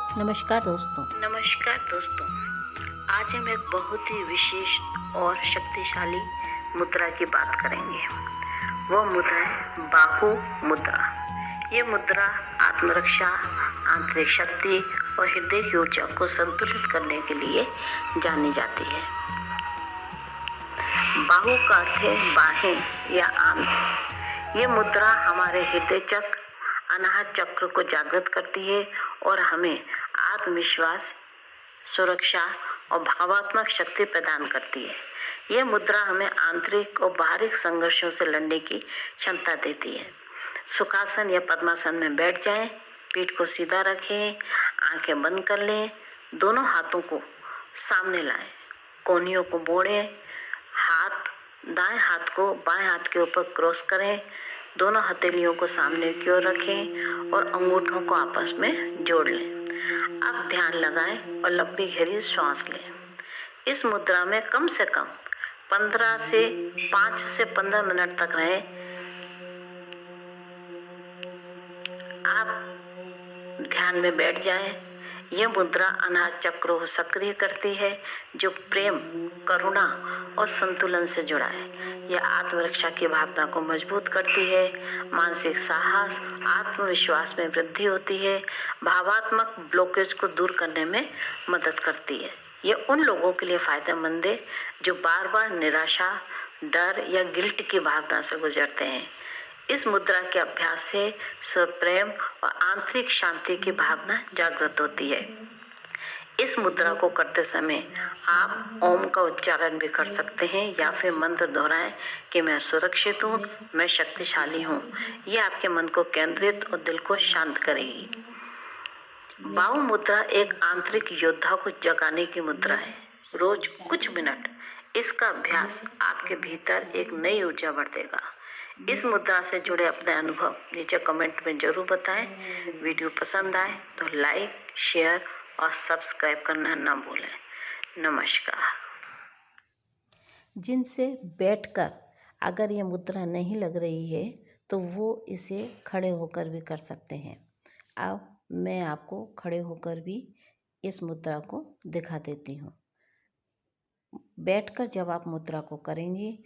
नमस्कार दोस्तों। आज हम एक बहुत ही विशेष और शक्तिशाली मुद्रा की बात करेंगे। वो मुद्रा है बाहु मुद्रा। ये मुद्रा आत्मरक्षा, आंतरिक शक्ति और हृदय की ऊर्जा को संतुलित करने के लिए जानी जाती है। बाहु का अर्थ है बाहें या आर्म्स। ये मुद्रा हमारे हृदय चक्र, अनाहत चक्र को जागृत करती है और हमें आत्मविश्वास, सुरक्षा और भावात्मक शक्ति प्रदान करती है। यह मुद्रा हमें आंतरिक और बाहरी संघर्षों से लड़ने की क्षमता देती है। सुखासन या पद्मासन में बैठ जाएं, पीठ को सीधा रखें, आंखें बंद कर लें, दोनों हाथों को सामने लाएं, कोहनियों को मोड़ें, दाएं हाथ को बाएं हाथ के ऊपर क्रॉस करें, दोनों हथेलियों को सामने की ओर रखें और अंगूठों को आपस में जोड़ लें। अब ध्यान लगाएं और लंबी गहरी श्वास लें। इस मुद्रा में कम से कम 5 से 15 मिनट तक रहें। आप ध्यान में बैठ जाएं। यह मुद्रा अनाहत चक्र को सक्रिय करती है, जो प्रेम, करुणा और संतुलन से जुड़ा है। यह आत्मरक्षा की भावना को मजबूत करती है, मानसिक साहस, आत्मविश्वास में वृद्धि होती है, भावात्मक ब्लॉकेज को दूर करने में मदद करती है। यह उन लोगों के लिए फायदेमंद है जो बार बार निराशा, डर या गिल्ट की भावना से गुजरते हैं। इस मुद्रा के अभ्यास से स्वप्रेम और आंतरिक शांति की भावना जागृत होती है। इस मुद्रा को करते समय आप ओम का उच्चारण भी कर सकते हैं या फिर मंत्र दोहराएं कि मैं सुरक्षित हूँ, मैं शक्तिशाली हूँ। यह आपके मन को केंद्रित और दिल को शांत करेगी। बाहु मुद्रा एक आंतरिक योद्धा को जगाने की मुद्रा है। रोज कुछ मिनट इसका अभ्यास आपके भीतर एक नई ऊर्जा भर देगा। इस मुद्रा से जुड़े अपने अनुभव नीचे कमेंट में जरूर बताएं। वीडियो पसंद आए तो लाइक, शेयर और सब्सक्राइब करना ना भूलें। नमस्कार। जिनसे बैठकर अगर ये मुद्रा नहीं लग रही है तो वो इसे खड़े होकर भी कर सकते हैं। अब मैं आपको खड़े होकर भी इस मुद्रा को दिखा देती हूँ। बैठकर जब आप मुद्रा को करेंगे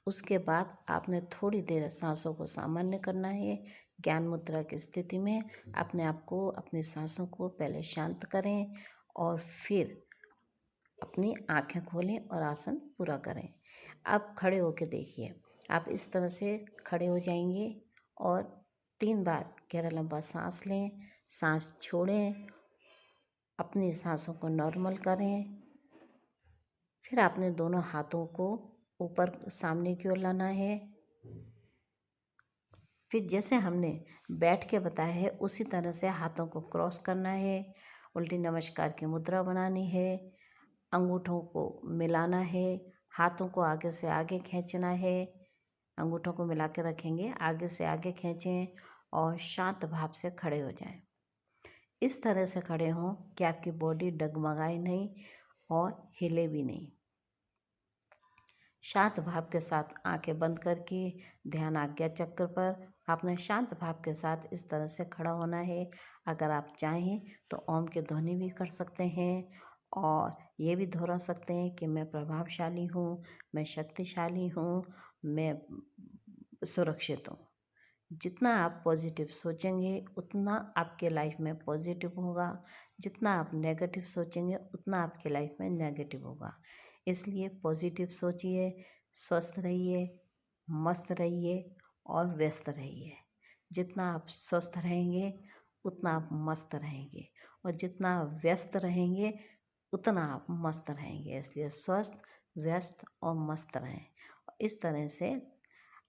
उसके बाद आपने थोड़ी देर सांसों को सामान्य करना है। ज्ञान मुद्रा की स्थिति में अपने आप को, अपनी सांसों को पहले शांत करें और फिर अपनी आंखें खोलें और आसन पूरा करें। अब खड़े होकर देखिए। आप इस तरह से खड़े हो जाएंगे और 3 बार गहरा लंबा सांस लें, सांस छोड़ें, अपनी सांसों को नॉर्मल करें। फिर आपने दोनों हाथों को ऊपर सामने की ओर लाना है। फिर जैसे हमने बैठ के बताया है उसी तरह से हाथों को क्रॉस करना है, उल्टी नमस्कार की मुद्रा बनानी है, अंगूठों को मिलाना है, हाथों को आगे से आगे खींचना है। अंगूठों को मिला के रखेंगे, आगे से आगे खींचें और शांत भाव से खड़े हो जाएं। इस तरह से खड़े हों कि आपकी बॉडी डगमगाए नहीं और हिले भी नहीं। शांत भाव के साथ आंखें बंद करके ध्यान आज्ञा चक्र पर आपने शांत भाव के साथ इस तरह से खड़ा होना है। अगर आप चाहें तो ओम की ध्वनि भी कर सकते हैं और ये भी दोहरा सकते हैं कि मैं प्रभावशाली हूँ, मैं शक्तिशाली हूँ, मैं सुरक्षित हूँ। जितना आप पॉजिटिव सोचेंगे उतना आपके लाइफ में पॉजिटिव होगा, जितना आप नेगेटिव सोचेंगे उतना आपके लाइफ में नेगेटिव होगा। इसलिए पॉजिटिव सोचिए, स्वस्थ रहिए, मस्त रहिए और व्यस्त रहिए। जितना आप स्वस्थ रहेंगे उतना आप मस्त रहेंगे और जितना आप व्यस्त रहेंगे उतना आप मस्त रहेंगे। इसलिए स्वस्थ, व्यस्त और मस्त रहें। इस तरह से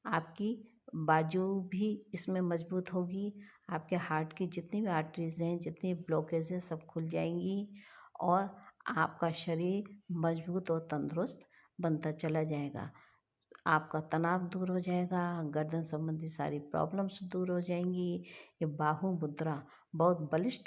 आपकी बाजू भी इसमें मजबूत होगी। आपके हार्ट की जितनी भी आर्टरीज हैं, जितनी ब्लॉकेज हैं, सब खुल जाएंगी और आपका शरीर मजबूत और तंदुरुस्त बनता चला जाएगा। आपका तनाव दूर हो जाएगा, गर्दन संबंधी सारी प्रॉब्लम्स दूर हो जाएंगी। ये बाहु मुद्रा बहुत बलिष्ठ